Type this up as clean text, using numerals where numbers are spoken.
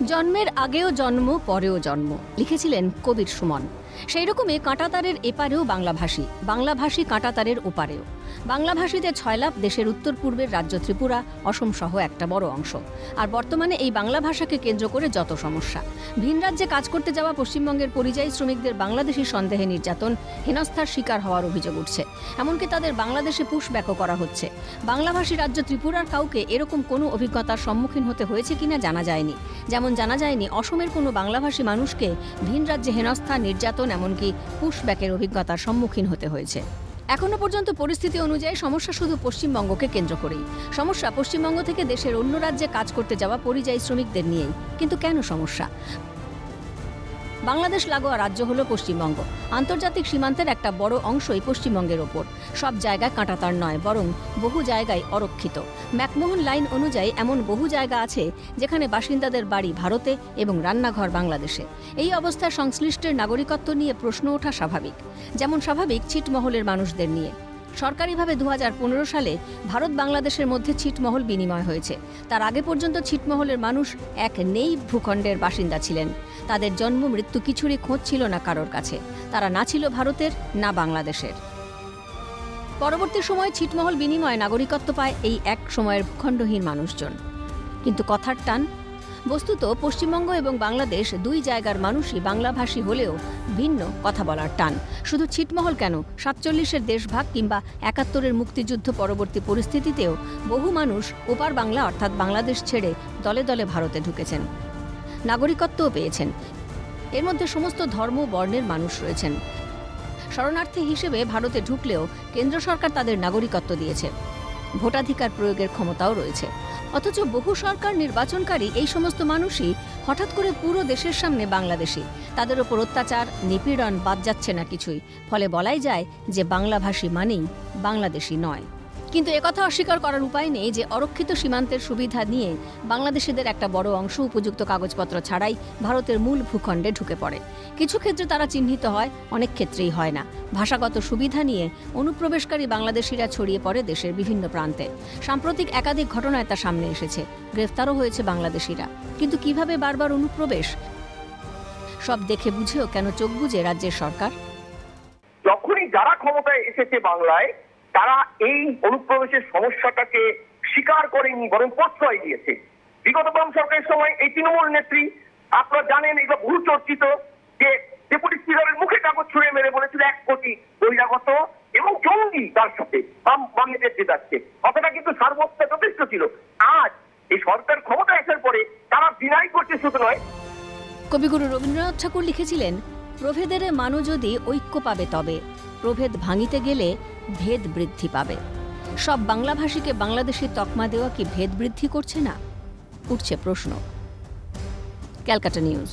জন্মের আগেও জন্ম পরেও জন্ম লিখেছিলেন কবির সুমন। সেই রকমই কাঁটাতারের এপারেও বাংলাভাষী, বাংলাভাষী কাঁটাতারের ওপারেও। বাংলাভাষীতে 6 লাখ দেশের উত্তর পূর্বের রাজ্য ত্রিপুরা, অসম সহ একটা বড় অংশ। আর বর্তমানে এই বাংলা ভাষাকে কেন্দ্র করে যত সমস্যা। ভিন রাজ্যে কাজ করতে যাওয়া পশ্চিমবঙ্গের পরিযায়ী শ্রমিকদের বাংলাদেশি সন্দেহে নির্যাতন, হেনস্থার শিকার হওয়ার অভিযোগ উঠছে। এমনকি তাদের বাংলাদেশে পুশব্যাকও করা হচ্ছে। বাংলাভাষী রাজ্য ত্রিপুরার কাউকে এরকম কোনো অভিজ্ঞতার সম্মুখীন হতে হয়েছে কিনা জানা যায়নি। যেমন জানা যায়নি অসমের কোনো বাংলাভাষী মানুষকে ভিন রাজ্যে হেনস্থা, নির্যাতন, এমনকি পুশব্যাকের অভিজ্ঞতার সম্মুখীন হতে হয়েছে। এখনো পর্যন্ত পরিস্থিতি অনুযায়ী সমস্যা শুধু পশ্চিমবঙ্গকে কেন্দ্র করেই। সমস্যা পশ্চিমবঙ্গ থেকে দেশের অন্য রাজ্যে কাজ করতে যাওয়া পরিযায়ী শ্রমিকদের নিয়েই। কিন্তু কেন সমস্যা? বাংলাদেশ লাগোয়া রাজ্য হলো পশ্চিমবঙ্গ। আন্তর্জাতিক সীমান্তের একটা বড় অংশই পশ্চিমবঙ্গের ওপর। সব জায়গায় কাঁটাতার নয়, বরং বহু জায়গায় অরক্ষিত। ম্যাকমোহন লাইন অনুযায়ী এমন বহু জায়গা আছে যেখানে বাসিন্দাদের বাড়ি ভারতে এবং রান্নাঘর বাংলাদেশে। এই অবস্থায় সংশ্লিষ্টের নাগরিকত্ব নিয়ে প্রশ্ন ওঠা স্বাভাবিক। যেমন স্বাভাবিক ছিটমহলের মানুষদের নিয়ে। সরকারিভাবে 2015 সালে ভারত বাংলাদেশের মধ্যে ছিটমহল বিনিময় হয়েছে। তার আগে পর্যন্ত ছিটমহলের মানুষ এক নেই ভূখণ্ডের বাসিন্দা ছিলেন। তাদের জন্ম মৃত্যু কিছুরই খোঁজ ছিল না কারোর কাছে। তারা না ছিল ভারতের, না বাংলাদেশের। পরবর্তী সময়ে ছিটমহল বিনিময়ে নাগরিকত্ব পায় এই এক সময়ের ভূখণ্ডহীন মানুষজন। কিন্তু কথার টান। বস্তুত পশ্চিমবঙ্গ এবং বাংলাদেশ দুই জায়গার মানুষই বাংলাভাষী হলেও ভিন্ন কথা বলার টান। শুধু ছিটমহল কেন, 47-এর দেশভাগ কিংবা 71-এর মুক্তিযুদ্ধ পরবর্তী পরিস্থিতিতেও বহু মানুষ ওপার বাংলা অর্থাৎ বাংলাদেশ ছেড়ে দলে দলে ভারতে ঢুকেছেন, নাগরিকত্বও পেয়েছেন। এর মধ্যে সমস্ত ধর্ম বর্ণের মানুষ রয়েছেন। শরণার্থী হিসেবে ভারতে ঢুকলেও কেন্দ্র সরকার তাদের নাগরিকত্ব দিয়েছে। ভোটাধিকার প্রয়োগের ক্ষমতাও রয়েছে। অথচ বহু সরকার নির্বাচনকারী এই সমস্ত মানুষই হঠাৎ করে পুরো দেশের সামনে বাংলাদেশি। তাদের ওপর অত্যাচার, নিপীড়ন বাদ যাচ্ছে না কিছুই। ফলে বলাই যায় যে বাংলাভাষী মানেই বাংলাদেশি নয়। কিন্তু একথা অস্বীকার করার উপায় নেই যে অরক্ষিত সীমান্তের সুবিধা নিয়ে বাংলাদেশিদের একটা বড় অংশ উপযুক্ত কাগজপত্র ছাড়াই ভারতের মূল ভূখণ্ডে ঢুকে পড়ে। কিছু ক্ষেত্রে তারা চিহ্নিত হয়, অনেক ক্ষেত্রেই হয় না। ভাষাগত সুবিধা নিয়ে অনুপ্রবেশকারী বাংলাদেশিরা ছড়িয়ে পড়ে দেশের বিভিন্ন প্রান্তে। সাম্প্রতিক একাধিক ঘটনায় তা সামনে এসেছে। গ্রেফতারও হয়েছে বাংলাদেশিরা। কিন্তু কিভাবে বারবার অনুপ্রবেশ? সব দেখে বুঝেও কেন চোখ বুজে রাজ্যের সরকার? যখনই যারা ক্ষমতায় এসেছে বাংলায়, তারা এই অনুপ্রবেশের সমস্যাটাকে স্বীকার করেনি, বরং প্রশ্রয় দিয়েছে। বিগত বাম সরকারের সময় এই তৃণমূল নেত্রী, আপনারা জানেন এগুলো বহু চর্চিত, যে ডেপুটি স্পিকারের মুখে কাগজ ছুঁড়ে মেরে বলেছিল 1 কোটি বহিরাগত এবং জঙ্গি তার সাথে বাংলাদেশ জেতাচ্ছে। কথাটা কিন্তু সার্বত্র যথেষ্ট ছিল। আজ এই সরকার ক্ষমতা আসার পরে তারা ডিনাই করছে শুধু নয়। কবিগুরু রবীন্দ্রনাথ ঠাকুর লিখেছিলেন, প্রভেদের মানু যদি ঐক্য পাবে তবে, প্রভেদ ভাঙিতে গেলে ভেদ বৃদ্ধি পাবে। সব বাংলাভাষীকে বাংলাদেশি তকমা দেওয়া কি ভেদ বৃদ্ধি করছে না? উঠছে প্রশ্ন। ক্যালকাটা নিউজ।